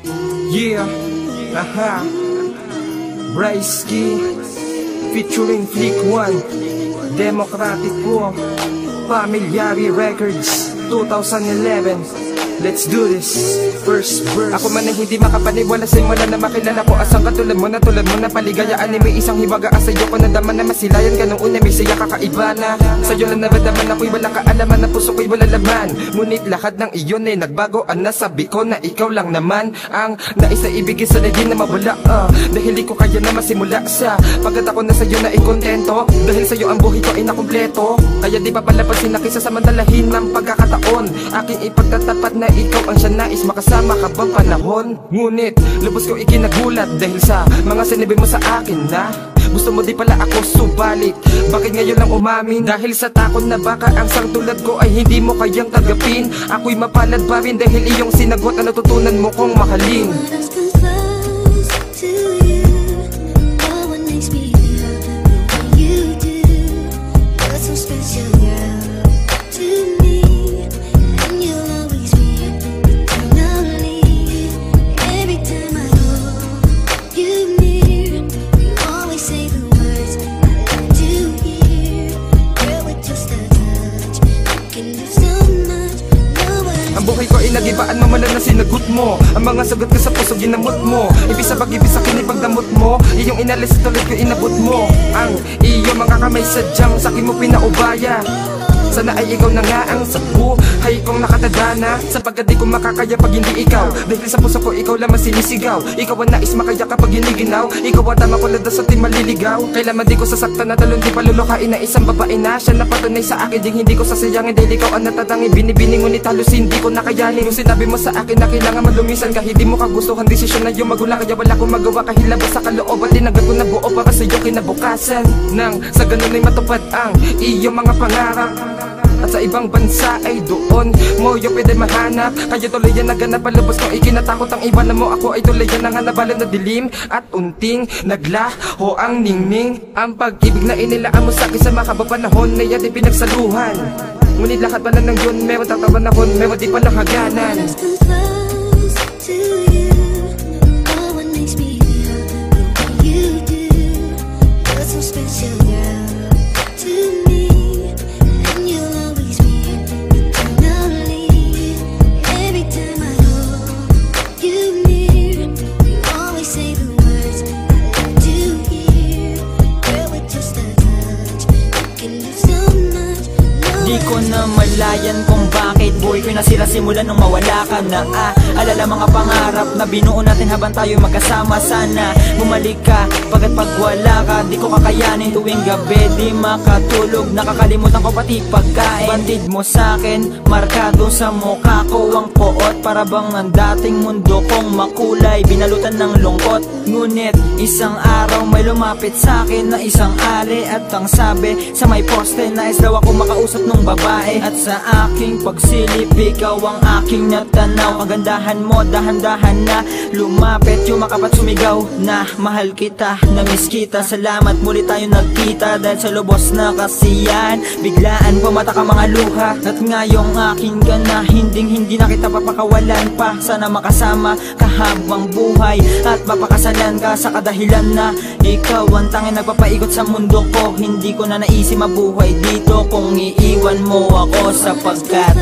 Yeah, aha, Braiski featuring Flick One, Democratic War, Familiari Records, 2011. Let's do this, first verse. Ako man ay hindi makapaniwala simula na makilala ko asang katulad mo na paligayaan ni may isang hiwaga sa'yo ko nadama na masilayan ka nung una may siya kakaiba na sa'yo lang naramdaman ako'y walang kaalaman na puso ko'y wala laman. Ngunit lahat ng iyon ay nagbago ang nasabi ko na ikaw lang naman ang nais na ibigay sa hindi na mawala dahil di ko kaya na masimula sa pagkat ako na sa'yo na ikontento dahil sa'yo ang buhay ko ay nakumpleto. Kaya di pa palapasin na kaysa samantalahin ng pagkakataon aking ipagtatapat na ikaw ang siya nais makasama habang panahon. Ngunit lubos ko ikinagulat dahil sa mga sinabi mo sa akin na gusto mo di pala ako subalit bakit ngayon lang umamin? Dahil sa takot na baka ang sang tulad ko ay hindi mo kayang tagapin. Ako'y mapalad pa rin dahil iyong sinagot ang natutunan mo kong mahalin. Ang buhay ko ay nagibaan mo mula na sinagot mo ang mga sagot ko sa puso ginamot mo. Ibig sa pag-ibig sa kinipagdamot mo iyong inalis at ulit ko inabot mo ang iyong mga kamay sadyang sa akin mo pinaubaya. Sana ay ikaw na nga ang sa buhay kong nakatadana sapagkat di ko makakaya pag hindi ikaw dahil sa puso ko ikaw lamang sinisigaw. Ikaw ang nais makaya kapag giniginaw. Ikaw ang tama ko lada sa di maliligaw. Kailanman di ko sasaktan na talon di palulukain na isang babae na siya na patunay sa akin ding hindi ko sasayangin dahil ikaw ang natatangi binibini ngunit halos hindi ko nakayanin. Yung sinabi mo sa akin na kailangan malumisan kahit di mo kagustuhan desisyon na yung magulang kaya wala kong magawa kahit labas sa kalooban tinanggap ko na buo para sa iyo kinabukasan nang sa ganun ay matupad ang iyong mga pangarap. At sa ibang bansa ay doon mo yung pwede mahanap. Kaya tuloy yan naganap palabas kung ikinatakot ang iba na mo ako ay tuloy yan nanganabalan na dilim at unting naglaho ang ningning. Ang pag-ibig na inilaan mo sa akin sa makabang panahon na yan ay pinagsaluhan. Ngunit lahat pala ng yun meron tatapanahon meron di pa nakaganan. Di ko na malayan kung bakit buhay ko nasira simula nung mawala ka na alala mga pangarap na binuo natin habang tayo'y magkasama. Sana bumalik ka pagkat pag wala ka di ko kakayanin tuwing gabi di makatulog. Nakakalimutan ko pati pagkain. Bandid mo sa'kin markado sa mukha ko ang poot para bang ang dating mundo kong makulay binalutan ng lungkot. Ngunit isang araw may lumapit sa'kin na isang ari at ang sabi sa may poste nais daw ako makausap nung babae. At sa aking pagsilip ikaw ang aking natanaw. Kagandahan mo dahan-dahan na lumapit yumakap at sumigaw na mahal kita, na-miss kita. Salamat muli tayo nagkita dahil sa lubos na kasiyahan biglaan pumata ka mga luha. At ngayong akin ka na hindi na kita papakawalan pa. Sana makasama ka habang buhay at papakasalan ka sa kadahilan na ikaw ang tanging nagpapaikot sa mundo ko. Hindi ko na naisip mabuhay dito kung iiwan mo ako sapagkat